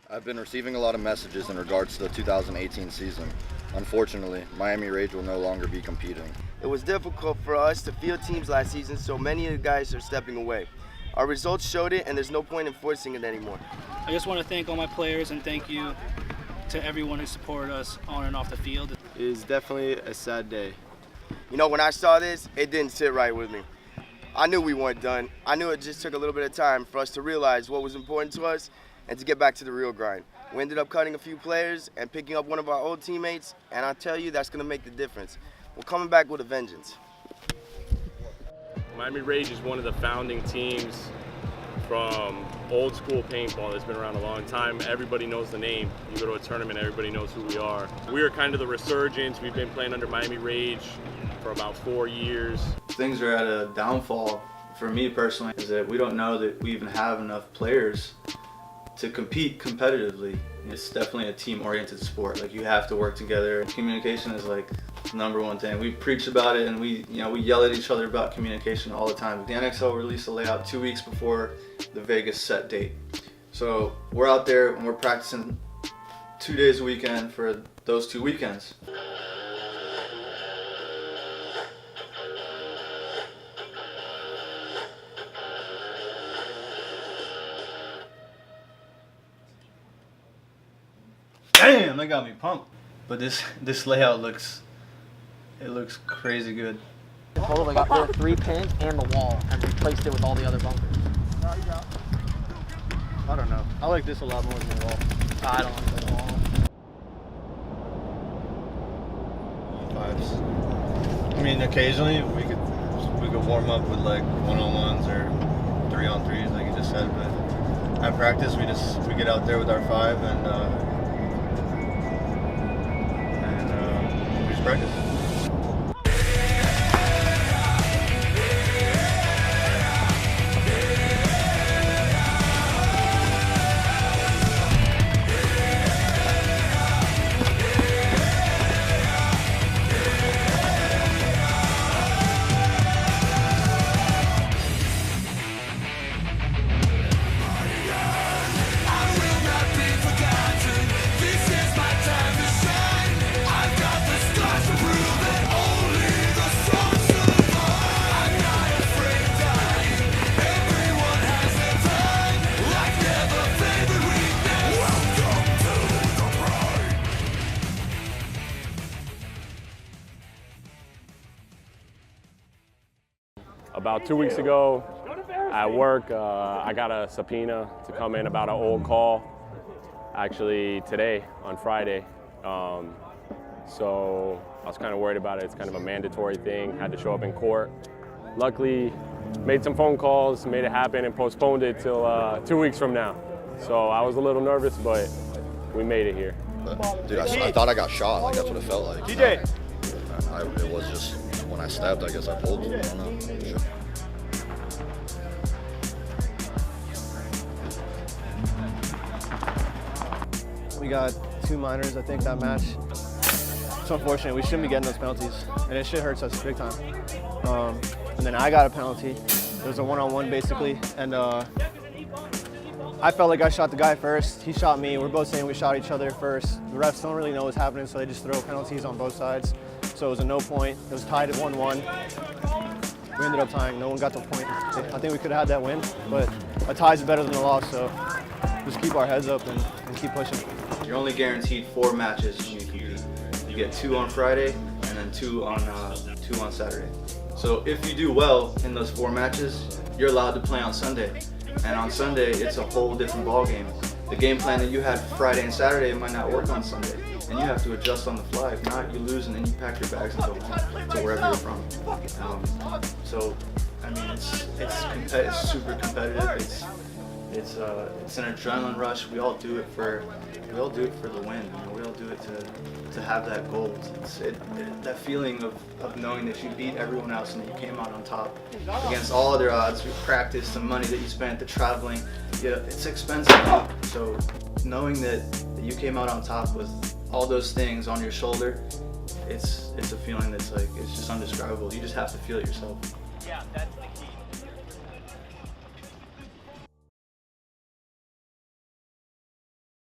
I've been receiving a lot of messages in regards to the 2018 season. Unfortunately, Miami Rage will no longer be competing. It was difficult for us to field teams last season, so many of the guys are stepping away. Our results showed it, and there's no point in forcing it anymore. I just want to thank all my players and thank you to everyone who supported us on and off the field. It is definitely a sad day. You know, when I saw this, it didn't sit right with me. I knew we weren't done. I knew it just took a little bit of time for us to realize what was important to us and to get back to the real grind. We ended up cutting a few players and picking up one of our old teammates, and I tell you, that's going to make the difference. We're coming back with a vengeance. Miami Rage is one of the founding teams from old school paintball that's been around a long time. Everybody knows the name. You go to a tournament, everybody knows who we are. We are kind of the resurgence. We've been playing under Miami Rage for about 4 years. Things are at a downfall for me personally, is that we don't know that we even have enough players to compete competitively. It's definitely a team-oriented sport. Like, you have to work together. Communication is like the #1 thing. We preach about it, and we yell at each other about communication all the time. The NXL released a layout 2 weeks before the Vegas set date. So we're out there and we're practicing 2 days a weekend for those 2 weekends. Damn, that got me pumped. But this layout looks crazy good. Totally got rid of 3 pins and the wall and replaced it with all the other bunkers. I don't know. I like this a lot more than the wall. I don't like the wall. 5s. I mean, occasionally we could warm up with like 1-on-1s or 3-on-3s, like you just said. But at practice, we get out there with our 5 and we just practice. About 2 weeks ago at work, I got a subpoena to come in about an old call, actually today on Friday. So I was kind of worried about it. It's kind of a mandatory thing, had to show up in court. Luckily, made some phone calls, made it happen, and postponed it till 2 weeks from now. So I was a little nervous, but we made it here. Dude, I thought I got shot. Like, that's what it felt like. DJ! It was just, when I stabbed, I guess I pulled it. I don't know. We got 2 minors, I think, that match. It's unfortunate. We shouldn't be getting those penalties, and it shit hurts us big time. And then I got a penalty. It was a 1-on-1 basically, and I felt like I shot the guy first. He shot me. We're both saying we shot each other first. The refs don't really know what's happening, so they just throw penalties on both sides. So it was a no point. It was tied at 1-1. We ended up tying. No one got the point. I think we could have had that win, but a tie's better than a loss, so just keep our heads up and keep pushing. You're only guaranteed 4 matches when you compete. You get 2 on Friday and then 2 on Saturday. So if you do well in those 4 matches, you're allowed to play on Sunday. And on Sunday, it's a whole different ball game. The game plan that you had for Friday and Saturday might not work on Sunday, and you have to adjust on the fly. If not, you lose, and then you pack your bags and go home to wherever you're from. So, I mean, it's super competitive. It's an adrenaline rush. We all do it for the win. You know, we all do it to have that goal. That feeling of knowing that you beat everyone else and you came out on top against all other odds. You practiced, the money that you spent, the traveling. Yeah, it's expensive. So knowing that you came out on top with all those things on your shoulder, it's a feeling that's like, it's just undescribable. You just have to feel it yourself. Yeah, that's the key.